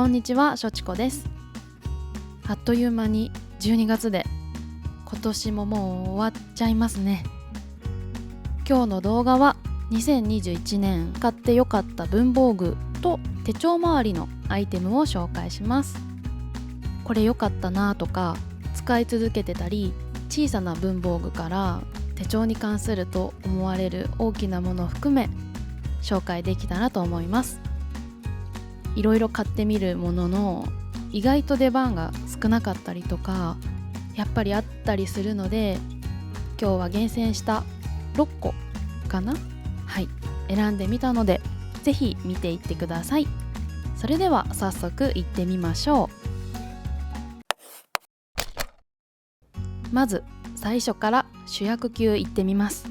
んにちは、しょちこです。あっという間に12月で今年ももう終わっちゃいますね。今日の動画は2021年買ってよかった文房具と手帳周りのアイテムを紹介します。これ良かったなとか、使い続けてたり、小さな文房具から手帳に関すると思われる大きなものを含め紹介できたらと思います。いろいろ買ってみるものの意外と出番が少なかったりとかやっぱりあったりするので、今日は厳選した6個かな、選んでみたのでぜひ見ていってください。それでは早速行ってみましょう。まず最初から主役級行ってみます。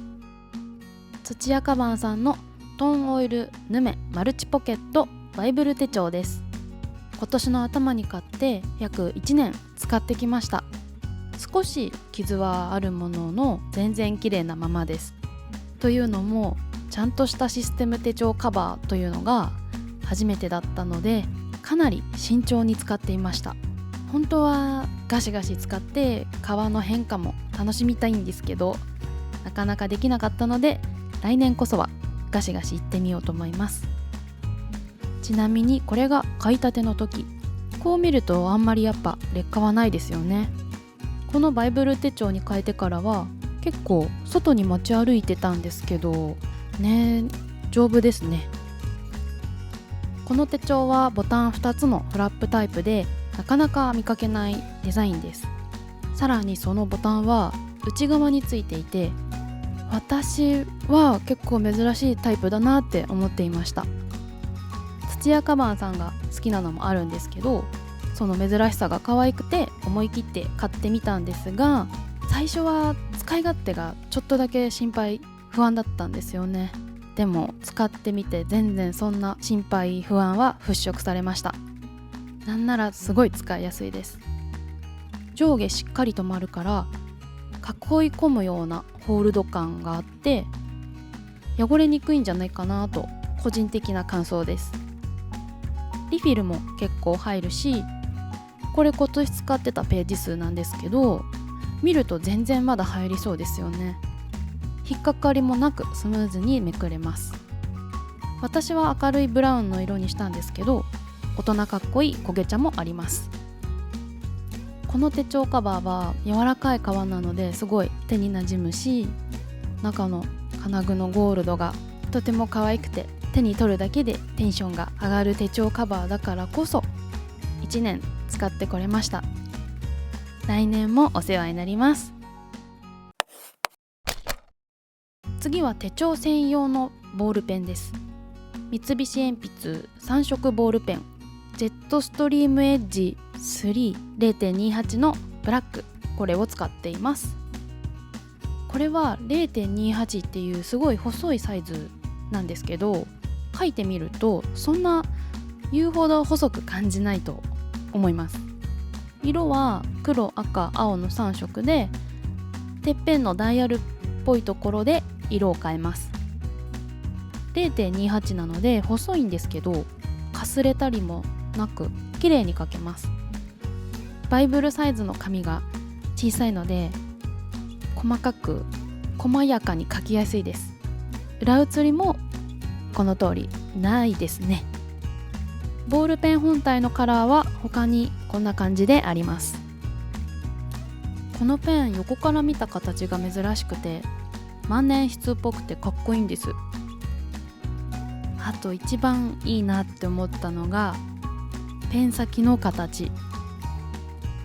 土屋カバンさんのトーンオイルヌメマルチポケットバイブル手帳です。今年の頭に買って約1年使ってきました。少し傷はあるものの全然綺麗なままです。というのもちゃんとしたシステム手帳カバーというのが初めてだったので、かなり慎重に使っていました。本当はガシガシ使って革の変化も楽しみたいんですけど、なかなかできなかったので、来年こそはガシガシいってみようと思います。ちなみにこれが買いたての時、こう見るとあんまりやっぱ劣化はないですよね。このバイブル手帳に変えてからは結構外に持ち歩いてたんですけどね、丈夫ですね。この手帳はボタン2つのフラップタイプでなかなか見かけないデザインです。さらにそのボタンは内側についていて、私は結構珍しいタイプだなって思っていました。土屋カバンさんが好きなのもあるんですけど、その珍しさが可愛くて思い切って買ってみたんですが、最初は使い勝手がちょっとだけ心配不安だったんですよね。でも使ってみて全然そんな心配不安は払拭されました。なんならすごい使いやすいです。上下しっかり止まるから囲い込むようなホールド感があって汚れにくいんじゃないかなと個人的な感想です。リフィルも結構入るし、これ今年使ってたページ数なんですけど、見ると全然まだ入りそうですよね。引っかかりもなくスムーズにめくれます。私は明るいブラウンの色にしたんですけど、大人かっこいい焦げ茶もあります。この手帳カバーは柔らかい革なのですごい手に馴染むし、中の金具のゴールドがとても可愛くて手に取るだけでテンションが上がる手帳カバーだからこそ1年使ってこれました。来年もお世話になります。次は手帳専用のボールペンです。三菱鉛筆3色ボールペンジェットストリームエッジ 3.0.28 のブラック、これを使っています。これは 0.28 っていうすごい細いサイズなんですけど、書いてみるとそんな言うほど細く感じないと思います。色は黒、赤、青の3色で、てっぺんのダイヤルっぽいところで色を変えます。 0.28 なので細いんですけど、かすれたりもなく綺麗に書けます。バイブルサイズの紙が小さいので細かく細やかに書きやすいです。裏写りもこの通りないですね。ボールペン本体のカラーは他にこんな感じであります。このペン横から見た形が珍しくて万年筆っぽくてかっこいいんです。あと一番いいなって思ったのがペン先の形。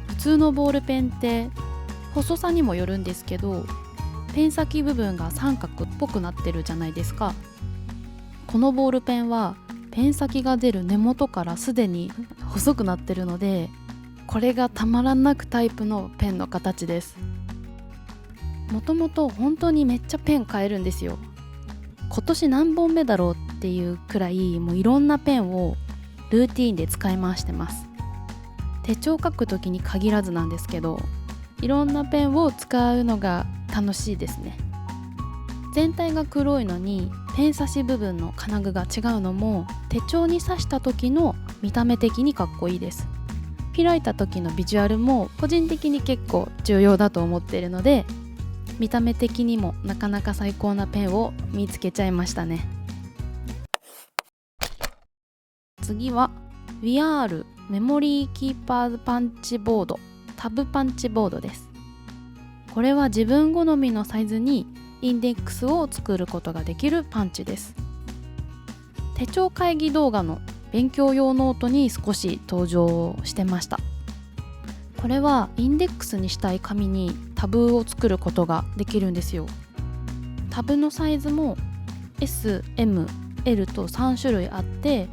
普通のボールペンって細さにもよるんですけど、ペン先部分が三角っぽくなってるじゃないですか。このボールペンはペン先が出る根元からすでに細くなってるので、これがたまらなくタイプのペンの形です。もともと本当にめっちゃペン買えるんですよ。今年何本目だろうっていうくらい、もういろんなペンをルーティーンで使い回してます。手帳書くときに限らずなんですけど、いろんなペンを使うのが楽しいですね。全体が黒いのにペン差し部分の金具が違うのも手帳に刺した時の見た目的にかっこいいです。開いた時のビジュアルも個人的に結構重要だと思っているので、見た目的にもなかなか最高なペンを見つけちゃいましたね。次は VR メモリーキーパーパンチボード、タブパンチボードです。これは自分好みのサイズにインデックスを作ることができるパンチです。手帳会議動画の勉強用ノートに少し登場してました。これはインデックスにしたい紙にタブを作ることができるんですよ。タブのサイズも S、M、L と3種類あって、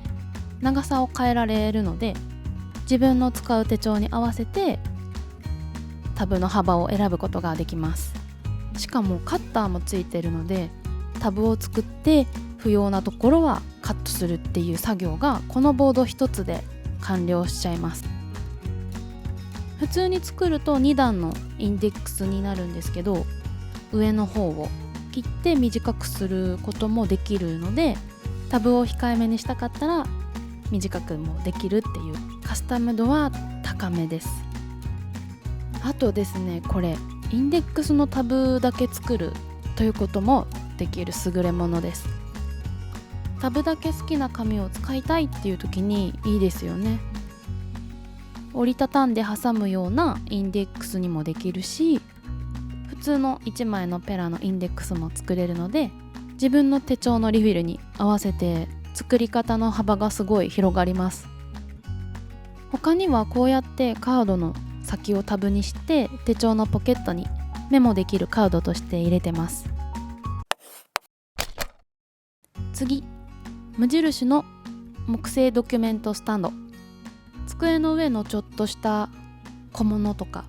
長さを変えられるので自分の使う手帳に合わせてタブの幅を選ぶことができます。しかもカッターもついているので、タブを作って不要なところはカットするっていう作業がこのボード一つで完了しちゃいます。普通に作ると2段のインデックスになるんですけど、上の方を切って短くすることもできるので、タブを控えめにしたかったら短くもできるっていうカスタム度は高めです。あとですね、これインデックスのタブだけ作るということもできる優れものです。タブだけ好きな紙を使いたいっていう時にいいですよね。折りたたんで挟むようなインデックスにもできるし、普通の1枚のペラのインデックスも作れるので、自分の手帳のリフィルに合わせて作り方の幅がすごい広がります。他にはこうやってカードの先をタブにして手帳のポケットにメモできるカードとして入れてます。次、無印の木製ドキュメントスタンド。机の上のちょっとした小物とか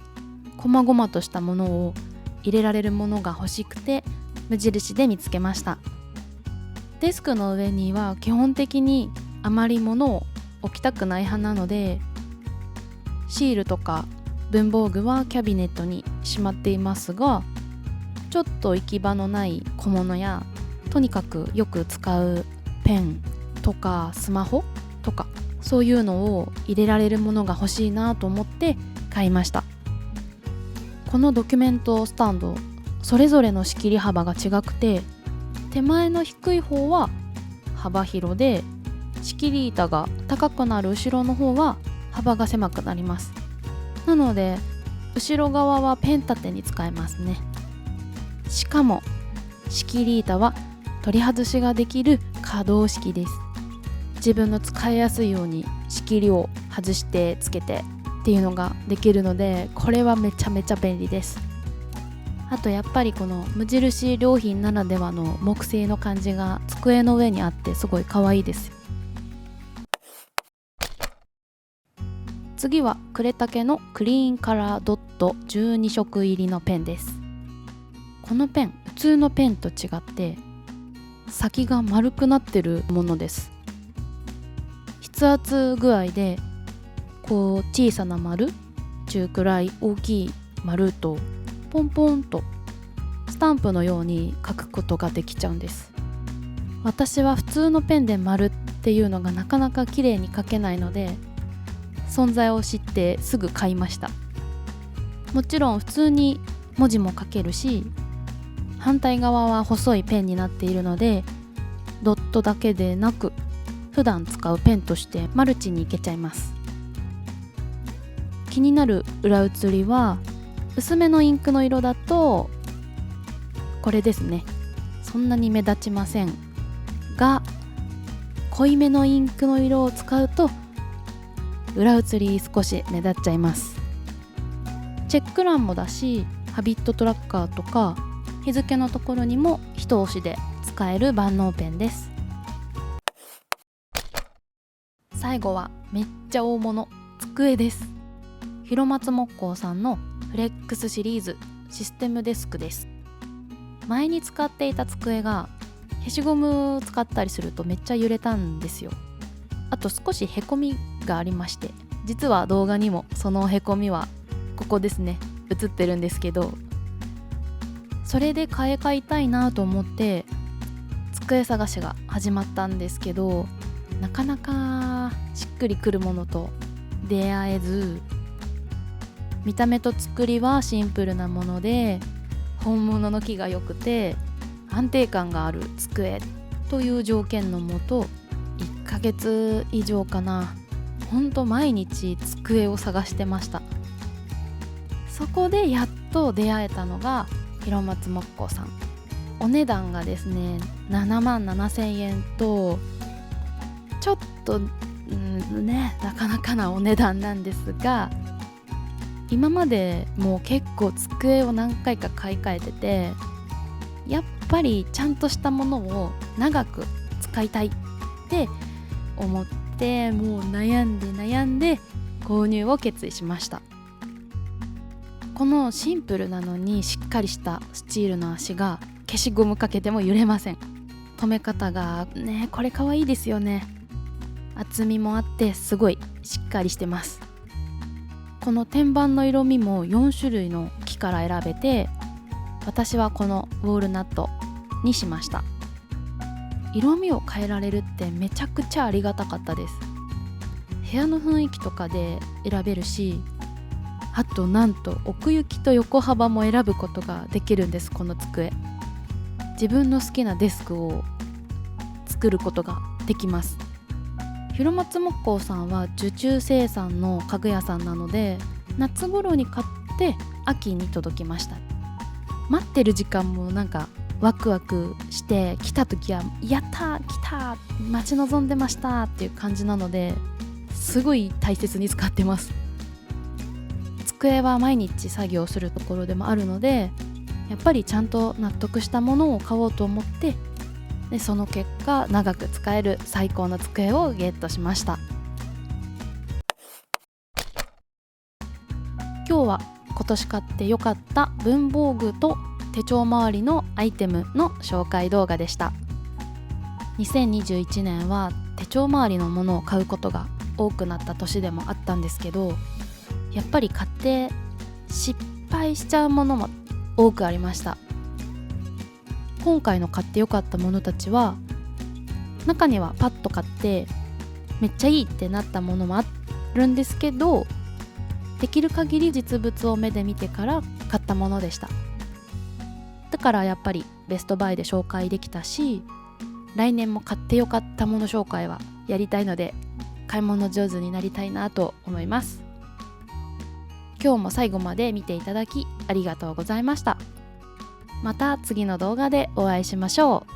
細々としたものを入れられるものが欲しくて無印で見つけました。デスクの上には基本的にあまり物を置きたくない派なので、シールとか文房具はキャビネットにしまっていますが、ちょっと行き場のない小物やとにかくよく使うペンとかスマホとか、そういうのを入れられるものが欲しいなと思って買いました。このドキュメントスタンド、それぞれの仕切り幅が違くて、手前の低い方は幅広で、仕切り板が高くなる後ろの方は幅が狭くなります。なので後ろ側はペン立てに使えますね。しかも仕切り板は取り外しができる可動式です。自分の使いやすいように仕切りを外してつけてっていうのができるので、これはめちゃめちゃ便利です。あとやっぱりこの無印良品ならではの木製の感じが机の上にあってすごい可愛いです。次は呉竹のクリーンカラードット12色入りのペンです。このペン、普通のペンと違って先が丸くなってるものです。筆圧具合でこう小さな丸、中くらい大きい丸とポンポンとスタンプのように書くことができちゃうんです。私は普通のペンで丸っていうのがなかなか綺麗に書けないので、存在を知ってすぐ買いました。もちろん普通に文字も書けるし、反対側は細いペンになっているので、ドットだけでなく普段使うペンとしてマルチにいけちゃいます。気になる裏写りは、薄めのインクの色だとこれですね、そんなに目立ちませんが、濃いめのインクの色を使うと裏写り少し目立っちゃいます。チェック欄もだし、ハビットトラッカーとか日付のところにも一押しで使える万能ペンです。最後はめっちゃ大物、机です。広松木工さんのフレックスシリーズシステムデスクです。前に使っていた机が消しゴム使ったりするとめっちゃ揺れたんですよ。あと少しへこみがありまして、実は動画にもそのへこみはここですね、映ってるんですけど、それで買いたいなと思って机探しが始まったんですけど、なかなかなしっくりくるものと出会えず、見た目と作りはシンプルなもので本物の木が良くて安定感がある机という条件のもと、1ヶ月以上かな、ほんと毎日机を探してました。そこでやっと出会えたのが広松木工さん。お値段がですね7万7千円とちょっとなかなかなお値段なんですが、今までもう結構机を何回か買い替えてて、やっぱりちゃんとしたものを長く使いたいって思って、もう悩んで購入を決意しました。このシンプルなのにしっかりしたスチールの足が消しゴムかけても揺れません。留め方がね、これかわいいですよね。厚みもあってすごいしっかりしてます。この天板の色味も4種類の木から選べて、私はこのウォールナットにしました。色味を変えられるってめちゃくちゃありがたかったです。部屋の雰囲気とかで選べるし、あとなんと奥行きと横幅も選ぶことができるんです。この机、自分の好きなデスクを作ることができます。広松木工さんは受注生産の家具屋さんなので、夏頃に買って秋に届きました。待ってる時間もなんかワクワクして、来た時はやったー来たー待ち望んでましたっていう感じなので、すごい大切に使ってます。机は毎日作業するところでもあるので、やっぱりちゃんと納得したものを買おうと思って、でその結果長く使える最高の机をゲットしました。今日は今年買ってよかった文房具と手帳周りのアイテムの紹介動画でした。2021年は手帳周りのものを買うことが多くなった年でもあったんですけど、やっぱり買って失敗しちゃうものも多くありました。今回の買ってよかったものたちは、中にはパッと買ってめっちゃいいってなったものもあるんですけど、できる限り実物を目で見てから買ったものでした。だからやっぱりベストバイで紹介できたし、来年も買ってよかったもの紹介はやりたいので、買い物上手になりたいなと思います。今日も最後まで見ていただきありがとうございました。また次の動画でお会いしましょう。